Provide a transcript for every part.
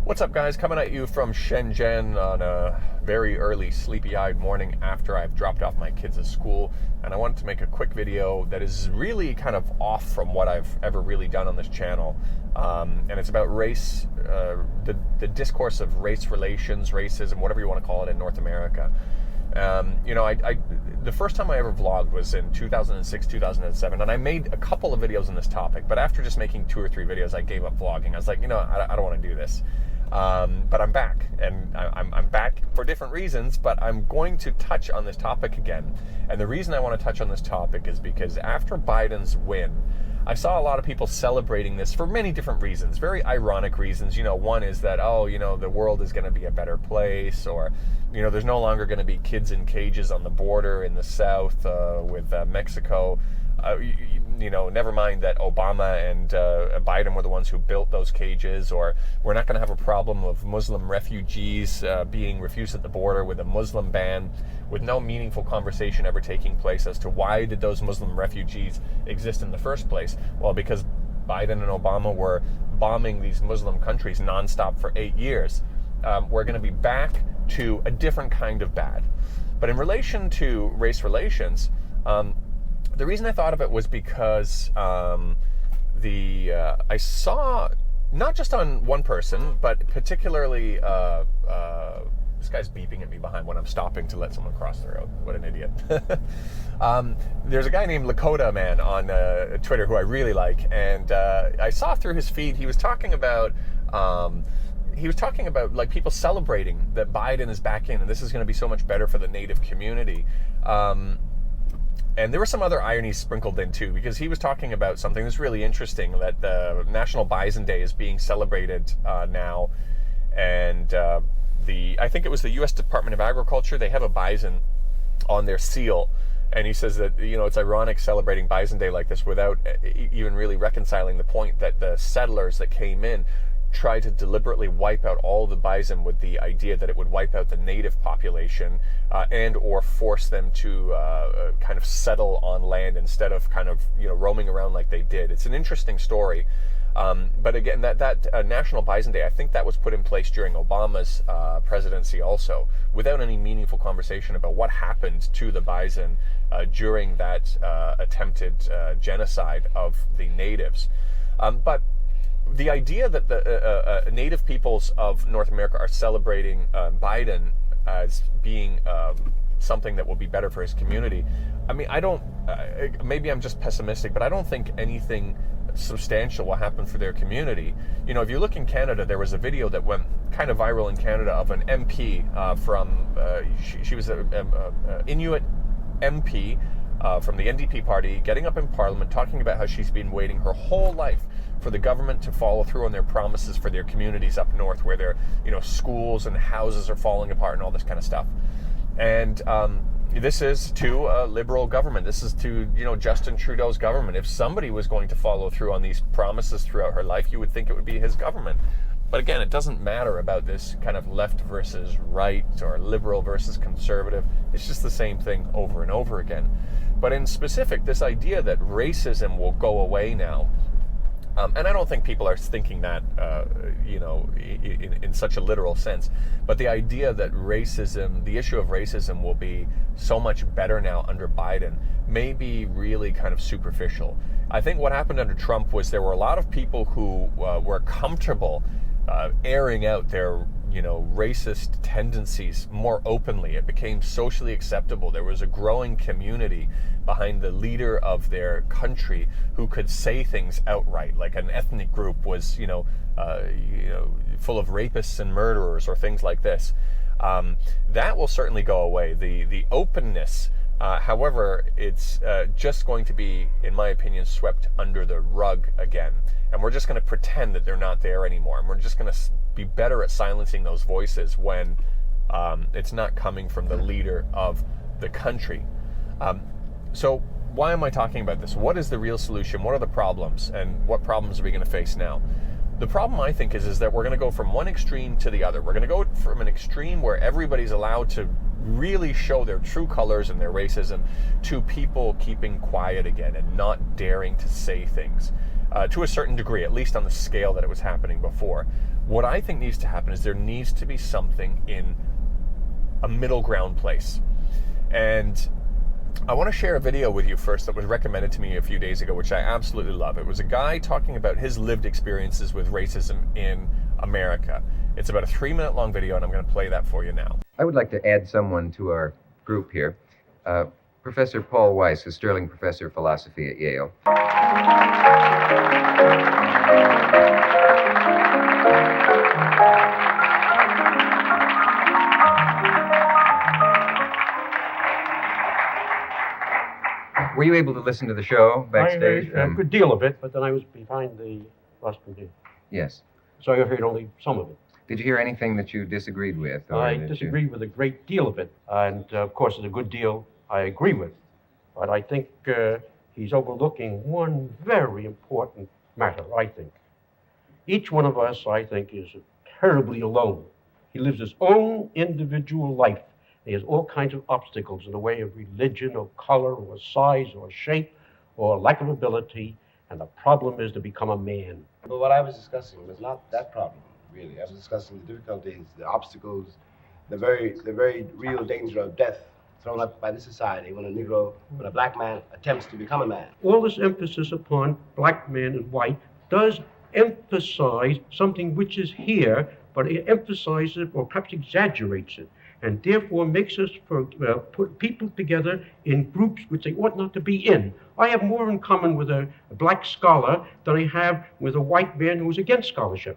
What's up, guys? Coming at you from Shenzhen on a very early sleepy-eyed morning after I've dropped off my kids at school, and I wanted to make a quick video that is really kind of off from what I've ever really done on this channel, and it's about race, the discourse of race relations, racism, whatever you want to call it in North America. The first time I ever vlogged was in 2006, 2007, and I made a couple of videos on this topic, but after just making 2 or 3 videos, I gave up vlogging. I was like, I don't want to do this. But I'm back, and I'm back for different reasons, but I'm going to touch on this topic again. And the reason I want to touch on this topic is because after Biden's win, I saw a lot of people celebrating this for many different reasons, very ironic reasons. One is that, the world is going to be a better place, or, there's no longer going to be kids in cages on the border in the south with Mexico. Never mind that Obama and Biden were the ones who built those cages, or we're not going to have a problem of Muslim refugees being refused at the border with a Muslim ban, with no meaningful conversation ever taking place as to why did those Muslim refugees exist in the first place. Well, because Biden and Obama were bombing these Muslim countries nonstop for 8 years. We're going to be back to a different kind of bad. But in relation to race relations, the reason I thought of it was because I saw, not just on one person, but particularly, this guy's beeping at me behind when I'm stopping to let someone cross the road. What an idiot. There's a guy named Lakota Man on Twitter who I really like, and I saw through his feed he was talking about like people celebrating that Biden is back in, and this is going to be so much better for the Native community. And there were some other ironies sprinkled in too, because he was talking about something that's really interesting, that the National Bison Day is being celebrated now, and I think it was the U.S. Department of Agriculture, they have a bison on their seal, and he says that, it's ironic celebrating Bison Day like this without even really reconciling the point that the settlers that came in tried to deliberately wipe out all the bison with the idea that it would wipe out the native population and or force them to kind of settle on land instead of kind of roaming around like they did. It's an interesting story. But again, that National Bison Day, I think that was put in place during Obama's presidency also, without any meaningful conversation about what happened to the bison during that attempted genocide of the natives. But the idea that the native peoples of North America are celebrating Biden as being something that will be better for his community, I mean, I don't, maybe I'm just pessimistic, but I don't think anything substantial will happen for their community. If you look in Canada, there was a video that went kind of viral in Canada of an MP she was an Inuit MP from the NDP party getting up in Parliament talking about how she's been waiting her whole life for the government to follow through on their promises for their communities up north, where their schools and houses are falling apart and all this kind of stuff. And this is to a liberal government. This is to Justin Trudeau's government. If somebody was going to follow through on these promises throughout her life, you would think it would be his government. But again, it doesn't matter about this kind of left versus right or liberal versus conservative. It's just the same thing over and over again. But in specific, this idea that racism will go away now, and I don't think people are thinking that, in such a literal sense. But the idea that the issue of racism will be so much better now under Biden may be really kind of superficial. I think what happened under Trump was there were a lot of people who were comfortable airing out their racist tendencies more openly. It became socially acceptable. There was a growing community behind the leader of their country who could say things outright, like an ethnic group was, full of rapists and murderers or things like this. That will certainly go away. The openness, however, it's just going to be, in my opinion, swept under the rug again. And we're just going to pretend that they're not there anymore. And we're just going to be better at silencing those voices when it's not coming from the leader of the country. So why am I talking about this? What is the real solution? What are the problems? And what problems are we going to face now? The problem, I think, is that we're going to go from one extreme to the other. We're going to go from an extreme where everybody's allowed to really show their true colors and their racism to people keeping quiet again and not daring to say things. To a certain degree, at least on the scale that it was happening before. What I think needs to happen is there needs to be something in a middle ground place. And I want to share a video with you first that was recommended to me a few days ago, which I absolutely love. It was a guy talking about his lived experiences with racism in America. It's about a 3-minute long video, and I'm going to play that for you now. I would like to add someone to our group here. Professor Paul Weiss, a Sterling Professor of Philosophy at Yale. Were you able to listen to the show backstage? A good deal of it, but then I was behind the rostrum here. Yes. So I heard only some of it. Did you hear anything that you disagreed with? I disagreed with a great deal of it, and of course, there's a good deal I agree with. But I think he's overlooking one very important matter, I think. Each one of us, I think, is terribly alone. He lives his own individual life. He has all kinds of obstacles in the way of religion or color or size or shape or lack of ability, and the problem is to become a man. But what I was discussing was not that problem, really. I was discussing the difficulties, the obstacles, the very real danger of death thrown up by this society when a black man attempts to become a man. All this emphasis upon black man and white does emphasize something which is here, but it emphasizes it or perhaps exaggerates it, and therefore makes us put people together in groups which they ought not to be in. I have more in common with a black scholar than I have with a white man who's against scholarship.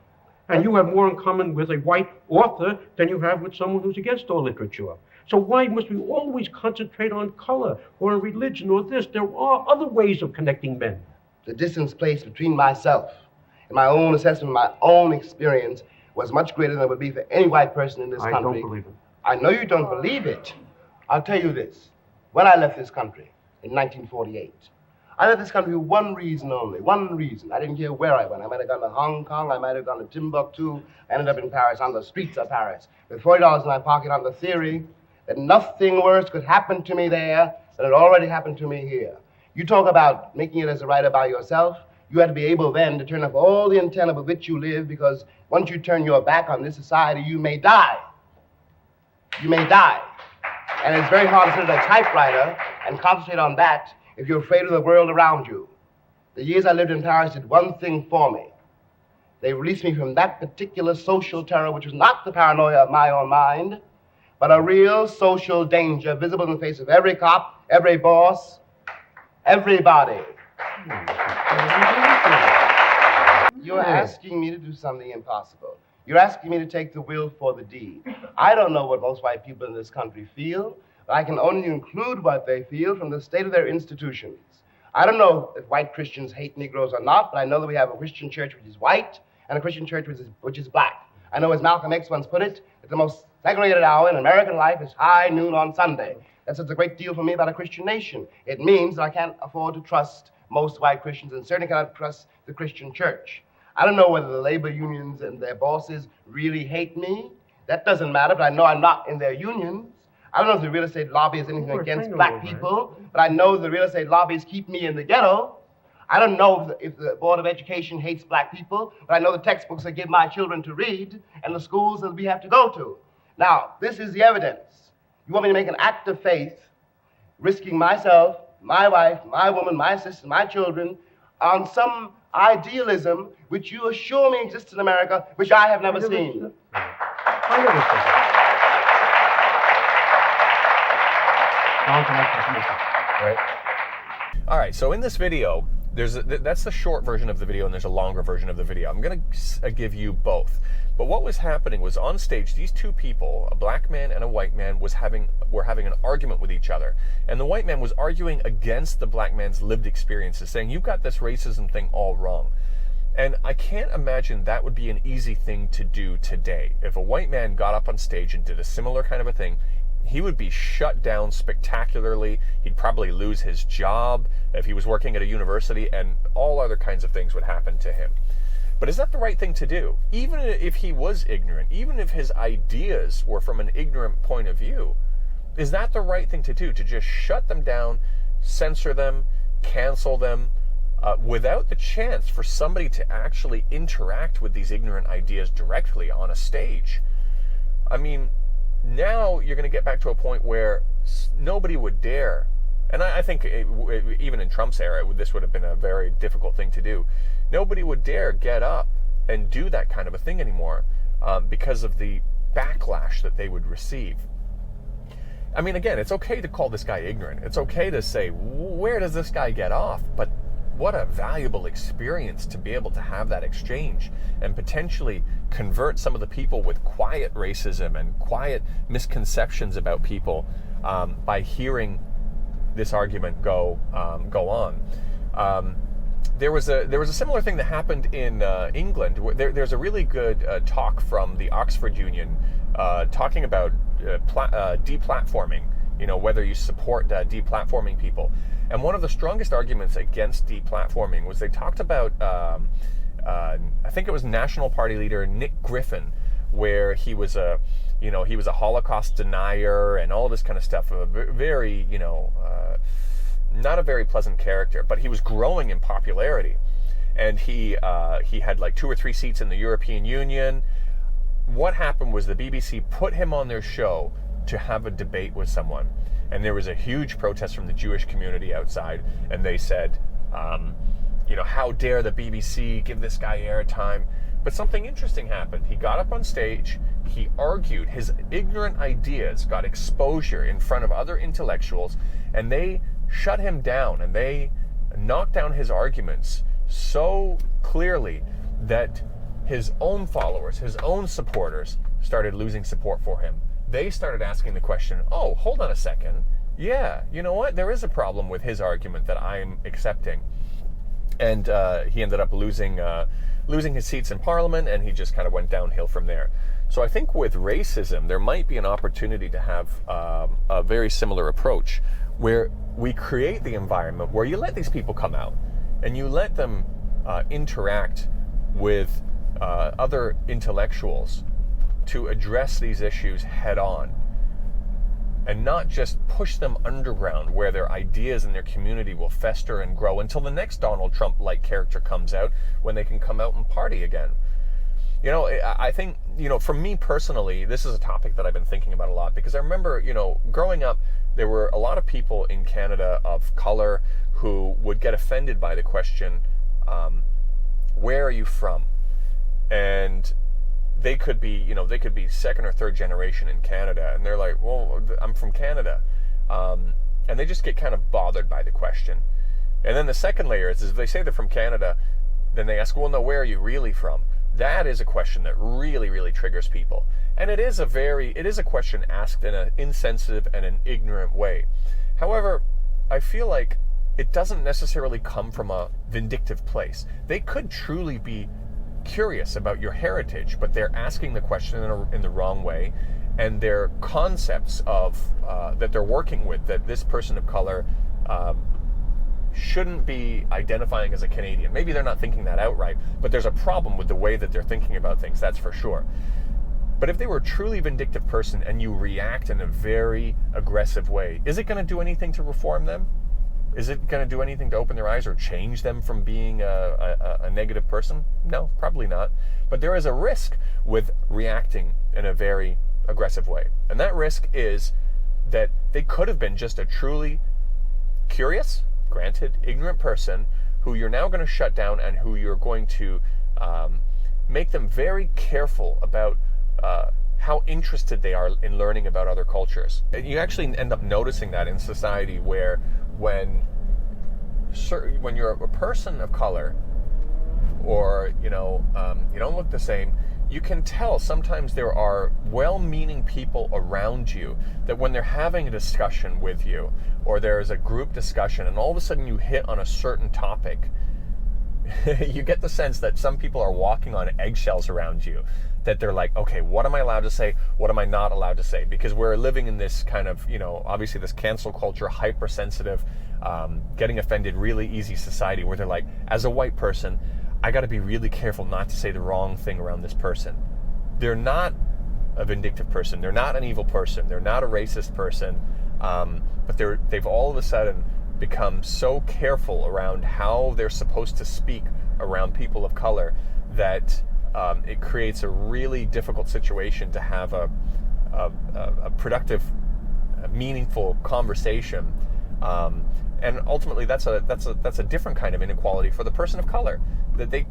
And you have more in common with a white author than you have with someone who's against all literature. So why must we always concentrate on color or on religion or this? There are other ways of connecting men. The distance placed between myself and my own assessment, my own experience, was much greater than it would be for any white person in this country. I don't believe it. I know you don't believe it. I'll tell you this. When I left this country in 1948, I left this country for one reason only, one reason. I didn't care where I went. I might have gone to Hong Kong, I might have gone to Timbuktu. I ended up in Paris, on the streets of Paris, with $40 in my pocket on the theory that nothing worse could happen to me there than had already happened to me here. You talk about making it as a writer by yourself. You have to be able then to turn off all the antenna with which you live, because once you turn your back on this society, you may die. You may die. And it's very hard to sit at a typewriter and concentrate on that if you're afraid of the world around you. The years I lived in Paris did one thing for me. They released me from that particular social terror, which was not the paranoia of my own mind, but a real social danger visible in the face of every cop, every boss, everybody. You're asking me to do something impossible. You're asking me to take the will for the deed. I don't know what most white people in this country feel, but I can only include what they feel from the state of their institutions. I don't know if white Christians hate Negroes or not, but I know that we have a Christian church which is white and a Christian church which is black. I know, as Malcolm X once put it, that the most segregated hour in American life is high noon on Sunday. That says a great deal for me about a Christian nation. It means that I can't afford to trust most white Christians and certainly cannot trust the Christian church. I don't know whether the labor unions and their bosses really hate me. That doesn't matter, but I know I'm not in their unions. I don't know if the real estate lobby is anything against black people, but I know the real estate lobbies keep me in the ghetto. I don't know if the Board of Education hates black people, but I know the textbooks they give my children to read and the schools that we have to go to. Now, this is the evidence. You want me to make an act of faith, risking myself, my wife, my woman, my sister, my children, on some idealism which you assure me exists in America, which I have never seen. I never said that. Right. All right, so in this video, that's the short version of the video, and there's a longer version of the video. I'm going to give you both. But what was happening was, on stage, these two people, a black man and a white man, were having an argument with each other. And the white man was arguing against the black man's lived experiences, saying, you've got this racism thing all wrong. And I can't imagine that would be an easy thing to do today. If a white man got up on stage and did a similar kind of a thing, he would be shut down spectacularly. He'd probably lose his job if he was working at a university, and all other kinds of things would happen to him. But is that the right thing to do? Even if he was ignorant, even if his ideas were from an ignorant point of view, is that the right thing to do? To just shut them down, censor them, cancel them, without the chance for somebody to actually interact with these ignorant ideas directly on a stage. I mean, now you're going to get back to a point where nobody would dare, and I think even in Trump's era, this would have been a very difficult thing to do. Nobody would dare get up and do that kind of a thing anymore because of the backlash that they would receive. I mean, again, it's okay to call this guy ignorant. It's okay to say, where does this guy get off? But what a valuable experience to be able to have that exchange and potentially convert some of the people with quiet racism and quiet misconceptions about people by hearing this argument go on. There was a similar thing that happened in England. There's a really good talk from the Oxford Union talking about deplatforming, whether you support deplatforming people. And one of the strongest arguments against deplatforming was they talked about, I think it was National Party leader Nick Griffin, where he was a Holocaust denier and all this kind of stuff. A very, not a very pleasant character, but he was growing in popularity. And he had like 2 or 3 seats in the European Union. What happened was the BBC put him on their show to have a debate with someone. And there was a huge protest from the Jewish community outside. And they said, how dare the BBC give this guy airtime? But something interesting happened. He got up on stage, he argued, his ignorant ideas got exposure in front of other intellectuals, and they shut him down, and they knocked down his arguments so clearly that his own followers, his own supporters, started losing support for him. They started asking the question, oh, hold on a second. Yeah, you know what? There is a problem with his argument that I'm accepting. And he ended up losing his seats in Parliament, and he just kind of went downhill from there. So I think with racism, there might be an opportunity to have a very similar approach, where we create the environment where you let these people come out, and you let them interact with other intellectuals to address these issues head on, and not just push them underground where their ideas and their community will fester and grow until the next Donald Trump-like character comes out, when they can come out and party again. I think, for me personally, this is a topic that I've been thinking about a lot, because I remember, growing up, there were a lot of people in Canada of color who would get offended by the question, where are you from? And they could be, second or third generation in Canada, and they're like, well, I'm from Canada. And they just get kind of bothered by the question. And then the second layer is if they say they're from Canada, then they ask, well, no, where are you really from? That is a question that really, really triggers people. And it is a question asked in an insensitive and an ignorant way. However, I feel like it doesn't necessarily come from a vindictive place. They could truly be curious about your heritage, but they're asking the question in the wrong way, and their concepts of that they're working with, that this person of color shouldn't be identifying as a Canadian. Maybe they're not thinking that outright, but there's a problem with the way that they're thinking about things, that's for sure. But if they were a truly vindictive person and you react in a very aggressive way, is it going to do anything to reform them? Is it going to do anything to open their eyes or change them from being a negative person? No, probably not. But there is a risk with reacting in a very aggressive way. And that risk is that they could have been just a truly curious, granted, ignorant person who you're now going to shut down, and who you're going to make them very careful about how interested they are in learning about other cultures. And you actually end up noticing that in society, where when you're a person of color, or you don't look the same, you can tell sometimes there are well-meaning people around you that when they're having a discussion with you, or there's a group discussion, and all of a sudden you hit on a certain topic, you get the sense that some people are walking on eggshells around you, that they're like, okay, what am I allowed to say? What am I not allowed to say? Because we're living in this kind of, obviously this cancel culture, hypersensitive, getting offended really easy society, where they're like, as a white person, I got to be really careful not to say the wrong thing around this person. They're not a vindictive person. They're not an evil person. They're not a racist person. But they've all of a sudden become so careful around how they're supposed to speak around people of color that it creates a really difficult situation to have a productive, meaningful conversation. And ultimately, that's a different kind of inequality for the person of color, that they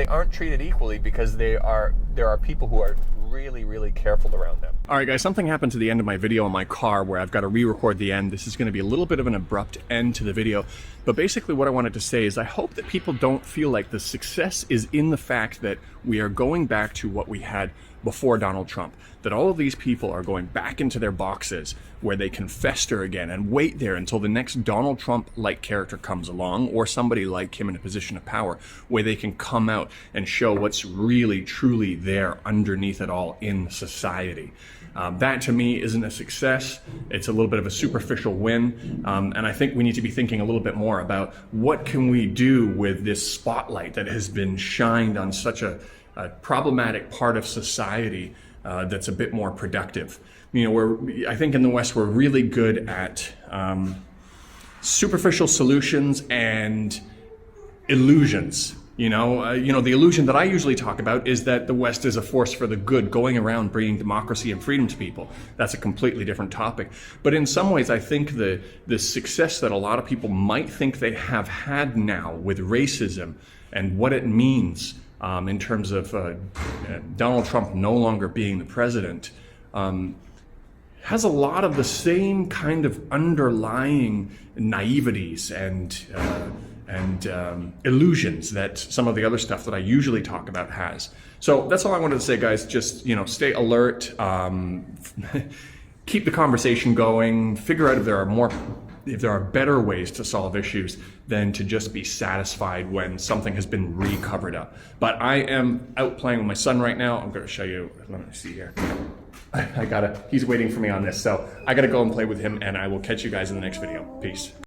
aren't treated equally because there are people who are really, really careful around them. All right, guys, something happened to the end of my video in my car where I've got to re-record the end. This is going to be a little bit of an abrupt end to the video, but basically what I wanted to say is I hope that people don't feel like the success is in the fact that we are going back to what we had before Donald Trump, that all of these people are going back into their boxes where they can fester again and wait there until the next Donald Trump-like character comes along, or somebody like him in a position of power, where they can come out and show what's really, truly there underneath it all in society. That to me isn't a success. It's a little bit of a superficial win. And I think we need to be thinking a little bit more about what can we do with this spotlight that has been shined on such a problematic part of society that's a bit more productive. I think in the West we're really good at superficial solutions and illusions. The illusion that I usually talk about is that the West is a force for the good, going around bringing democracy and freedom to people. That's a completely different topic. But in some ways, I think the success that a lot of people might think they have had now with racism and what it means in terms of Donald Trump no longer being the president, has a lot of the same kind of underlying naiveties and illusions that some of the other stuff that I usually talk about has. So that's all I wanted to say, guys. Just, stay alert, keep the conversation going, figure out if there are better ways to solve issues than to just be satisfied when something has been re-covered up. But I am out playing with my son right now. I'm going to show you. Let me see here. He's waiting for me on this. So I got to go and play with him, and I will catch you guys in the next video. Peace.